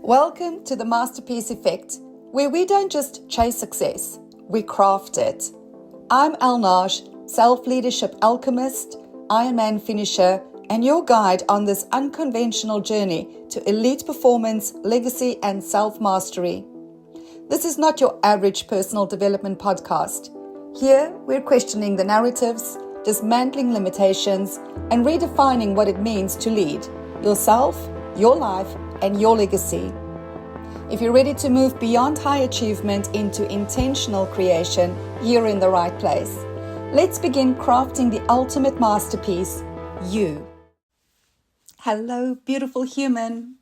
Welcome to the Masterpiece Effect, where we don't just chase success, we craft it. I'm Elle Nagy, Self-Leadership Alchemist, Ironman finisher, and your guide on this unconventional journey to elite performance, legacy, and self-mastery. This is not your average personal development podcast. Here, we're questioning the narratives, dismantling limitations, and redefining what it means to lead yourself, your life, and your legacy. If you're ready to move beyond high achievement into intentional creation, you're in the right place. Let's begin crafting the ultimate masterpiece, you. Hello, beautiful human.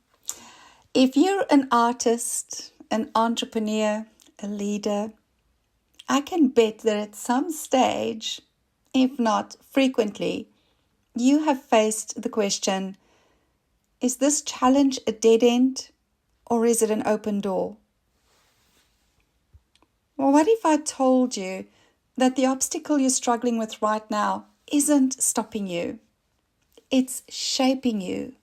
If you're an artist, an entrepreneur, a leader, I can bet that at some stage, if not frequently, you have faced the question, is this challenge a dead end or is it an open door? Well, what if I told you that the obstacle you're struggling with right now isn't stopping you? It's shaping you.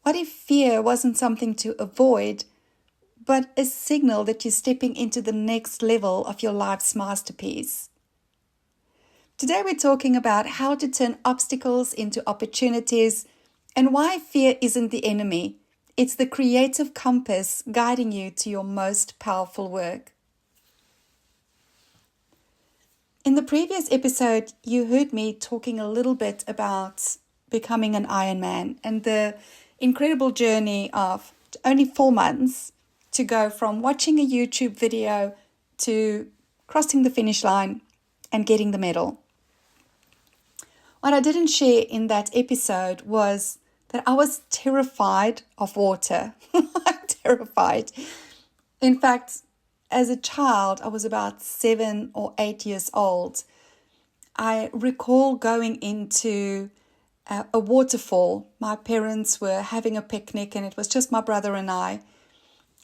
What if fear wasn't something to avoid, but a signal that you're stepping into the next level of your life's masterpiece? Today we're talking about how to turn obstacles into opportunities and why fear isn't the enemy. It's the creative compass guiding you to your most powerful work. In the previous episode, you heard me talking a little bit about becoming an Ironman and the incredible journey of only 4 months to go from watching a YouTube video to crossing the finish line and getting the medal. What I didn't share in that episode was that I was terrified of water. Terrified. In fact, as a child, I was about 7 or 8 years old. I recall going into a waterfall. My parents were having a picnic and it was just my brother and I.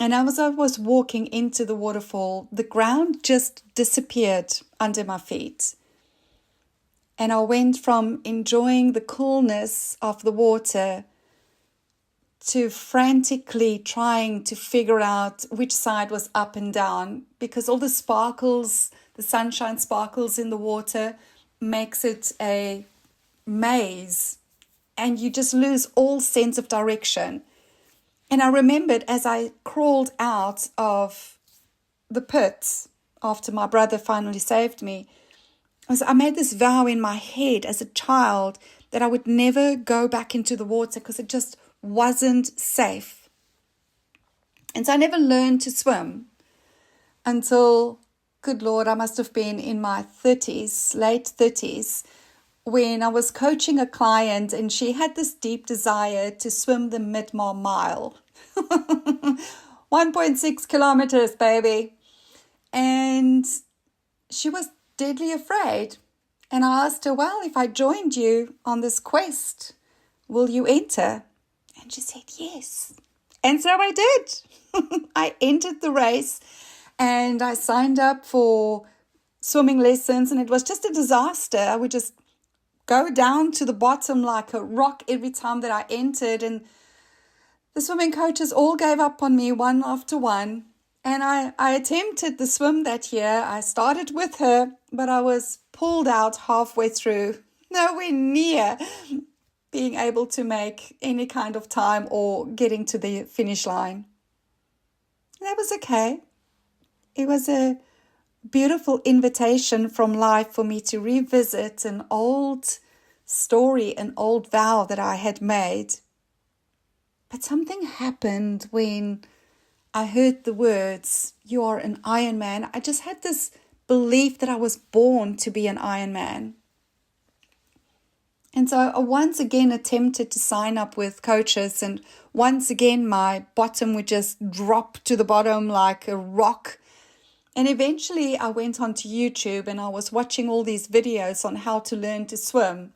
And as I was walking into the waterfall, the ground just disappeared under my feet. And I went from enjoying the coolness of the water to frantically trying to figure out which side was up and down, because all the sparkles, the sunshine sparkles in the water makes it a maze and you just lose all sense of direction. And I remembered as I crawled out of the pit after my brother finally saved me, I made this vow in my head as a child that I would never go back into the water because it just wasn't safe. And so I never learned to swim until, good Lord, I must have been in my 30s, late 30s, when I was coaching a client and she had this deep desire to swim the Midmar Mile. 1.6 kilometers, baby. And she was deadly afraid. And I asked her, well, if I joined you on this quest, will you enter? And she said, yes. And so I did. I entered the race and I signed up for swimming lessons and it was just a disaster. I would just go down to the bottom like a rock every time that I entered, and the swimming coaches all gave up on me one after one. And I attempted the swim that year. I started with her, but I was pulled out halfway through, nowhere near being able to make any kind of time or getting to the finish line. That was okay. It was a beautiful invitation from life for me to revisit an old story, an old vow that I had made. But something happened when I heard the words, you are an Ironman. I just had this belief that I was born to be an Ironman. And so I once again attempted to sign up with coaches, and once again my bottom would just drop to the bottom like a rock. And eventually I went onto YouTube and I was watching all these videos on how to learn to swim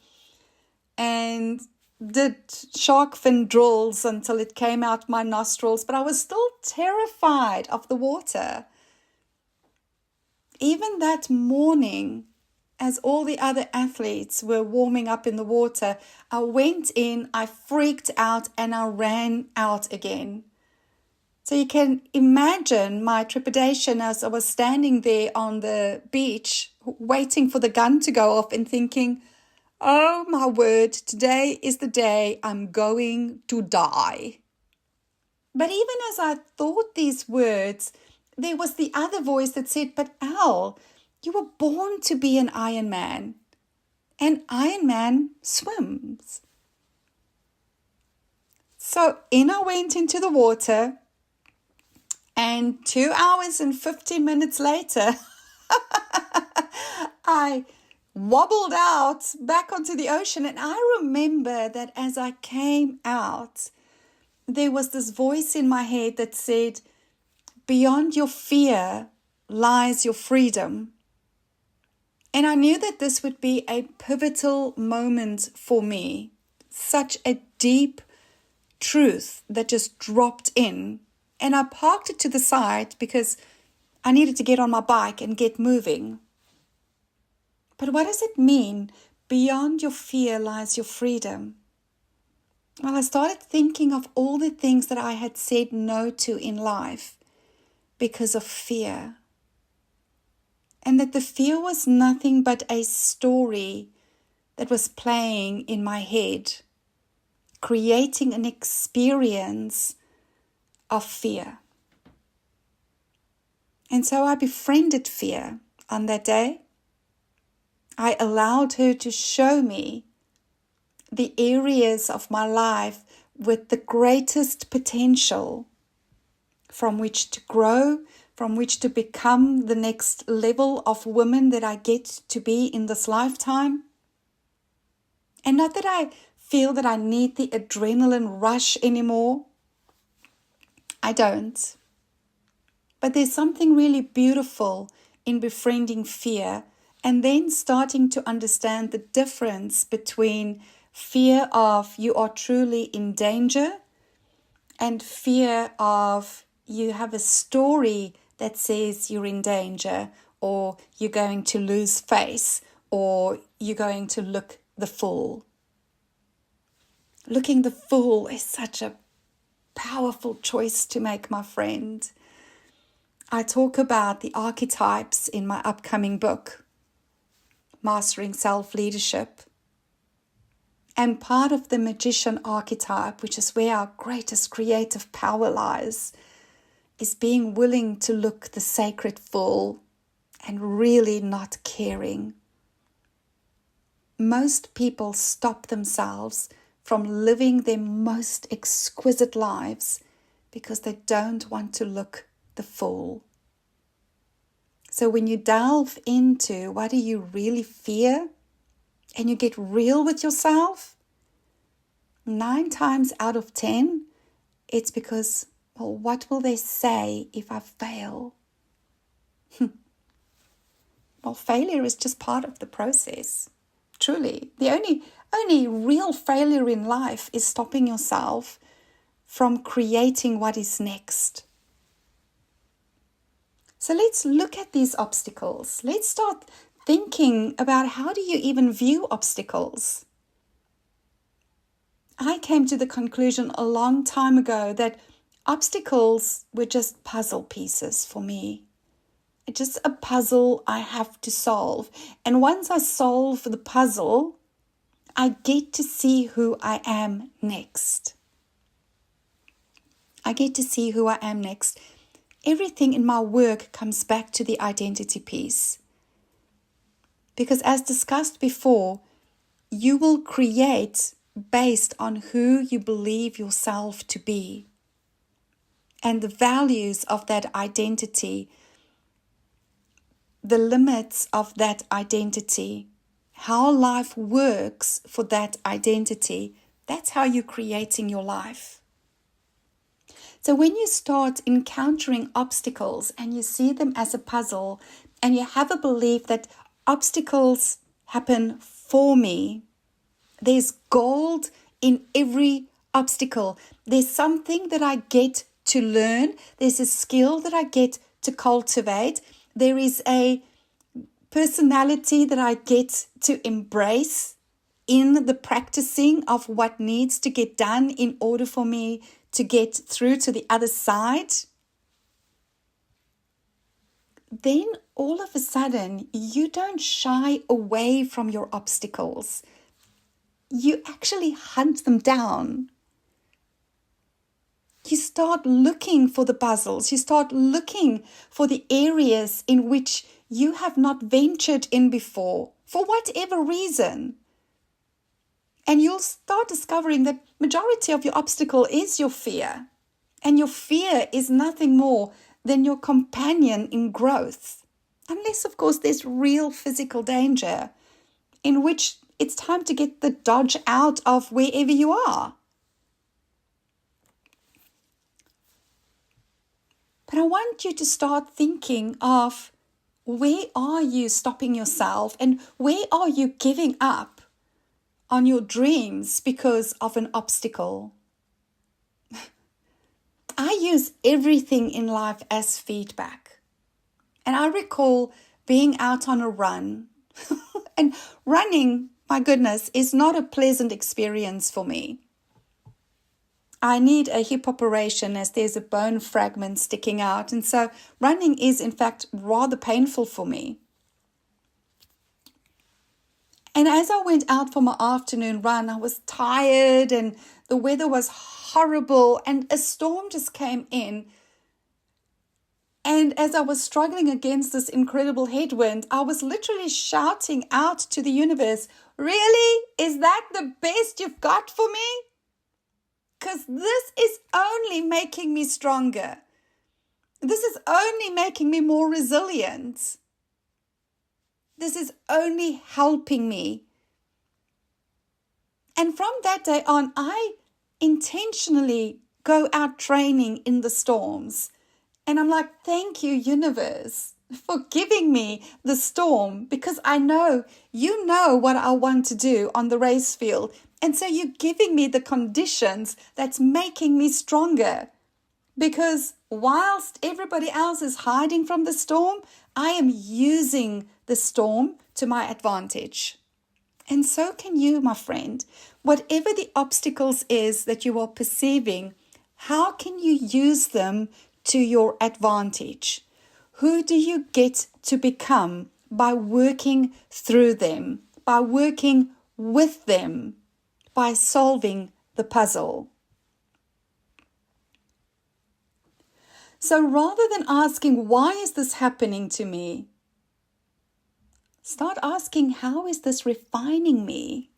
and did shark fin drills until it came out my nostrils, but I was still terrified of the water. Even that morning, as all the other athletes were warming up in the water, I went in, I freaked out, and I ran out again. So you can imagine my trepidation as I was standing there on the beach, waiting for the gun to go off and thinking, oh my word, today is the day I'm going to die. But even as I thought these words, there was the other voice that said, but Elle, you were born to be an Iron Man. An Iron Man swims. So in I went into the water, and 2 hours and 15 minutes later, I wobbled out back onto the ocean. And I remember that as I came out, there was this voice in my head that said, beyond your fear lies your freedom. And I knew that this would be a pivotal moment for me. Such a deep truth that just dropped in. And I parked it to the side because I needed to get on my bike and get moving. But what does it mean? Beyond your fear lies your freedom. Well, I started thinking of all the things that I had said no to in life because of fear. And that the fear was nothing but a story that was playing in my head, creating an experience of fear. And so I befriended fear on that day. I allowed her to show me the areas of my life with the greatest potential from which to grow, from which to become the next level of woman that I get to be in this lifetime. And not that I feel that I need the adrenaline rush anymore. I don't. But there's something really beautiful in befriending fear and then starting to understand the difference between fear of you are truly in danger and fear of you have a story that says you're in danger, or you're going to lose face, or you're going to look the fool. Looking the fool is such a powerful choice to make, my friend. I talk about the archetypes in my upcoming book, Mastering Self-Leadership. And part of the magician archetype, which is where our greatest creative power lies, is being willing to look the sacred fool and really not caring. Most people stop themselves from living their most exquisite lives because they don't want to look the fool. So when you delve into what do you really fear and you get real with yourself, 9 times out of 10, it's because, well, what will they say if I fail? Well, failure is just part of the process. Truly. The only real failure in life is stopping yourself from creating what is next. So let's look at these obstacles. Let's start thinking about how do you even view obstacles? I came to the conclusion a long time ago that obstacles were just puzzle pieces for me. It's just a puzzle I have to solve. And once I solve the puzzle, I get to see who I am next. I get to see who I am next. Everything in my work comes back to the identity piece. Because as discussed before, you will create based on who you believe yourself to be. And the values of that identity, the limits of that identity, how life works for that identity, that's how you're creating your life. So when you start encountering obstacles and you see them as a puzzle and you have a belief that obstacles happen for me, there's gold in every obstacle. There's something that I get to learn. There's a skill that I get to cultivate. There is a personality that I get to embrace in the practicing of what needs to get done in order for me to get through to the other side, then all of a sudden you don't shy away from your obstacles. You actually hunt them down. You start looking for the puzzles. You start looking for the areas in which you have not ventured in before, for whatever reason. And you'll start discovering that majority of your obstacle is your fear. And your fear is nothing more than your companion in growth. Unless, of course, there's real physical danger, in which it's time to get the dodge out of wherever you are. But I want you to start thinking of, where are you stopping yourself, and where are you giving up on your dreams because of an obstacle? I use everything in life as feedback. And I recall being out on a run. And running, my goodness, is not a pleasant experience for me. I need a hip operation as there's a bone fragment sticking out. And so running is, in fact, rather painful for me. And as I went out for my afternoon run, I was tired and the weather was horrible and a storm just came in. And as I was struggling against this incredible headwind, I was literally shouting out to the universe, "Really? Is that the best you've got for me? Because this is only making me stronger. This is only making me more resilient. This is only helping me." And from that day on, I intentionally go out training in the storms. And I'm like, thank you, universe, for giving me the storm, because I know you know what I want to do on the race field. And so you're giving me the conditions that's making me stronger. Because whilst everybody else is hiding from the storm, I am using the storm to my advantage. And so can you, my friend. Whatever the obstacles is that you are perceiving, how can you use them to your advantage? Who do you get to become by working through them, by working with them, by solving the puzzle? So rather than asking, why is this happening to me? Start asking, how is this refining me?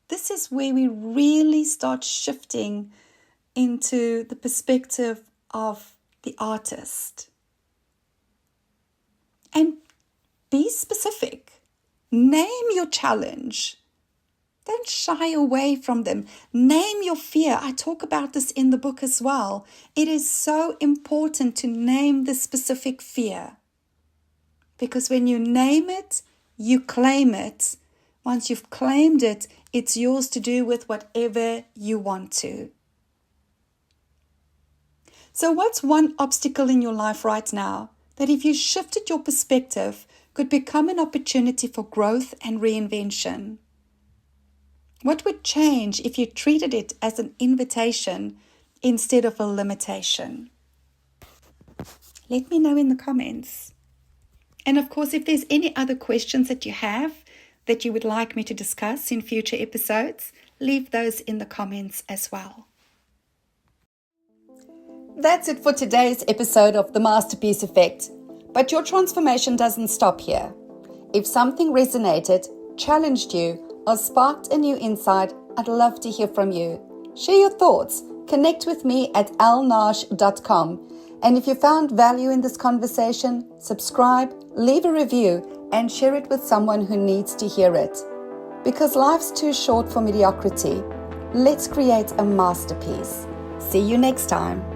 This is where we really start shifting into the perspective of the artist. And be specific. Name your challenge. Don't shy away from them. Name your fear. I talk about this in the book as well. It is so important to name the specific fear. Because when you name it, you claim it. Once you've claimed it, it's yours to do with whatever you want to. So what's one obstacle in your life right now that, if you shifted your perspective, could become an opportunity for growth and reinvention? What would change if you treated it as an invitation instead of a limitation? Let me know in the comments. And of course, if there's any other questions that you have that you would like me to discuss in future episodes, leave those in the comments as well. That's it for today's episode of The Masterpiece Effect. But your transformation doesn't stop here. If something resonated, challenged you, or sparked a new insight, I'd love to hear from you. Share your thoughts. Connect with me at ellenaj.com. And if you found value in this conversation, subscribe, leave a review, and share it with someone who needs to hear it. Because life's too short for mediocrity. Let's create a masterpiece. See you next time.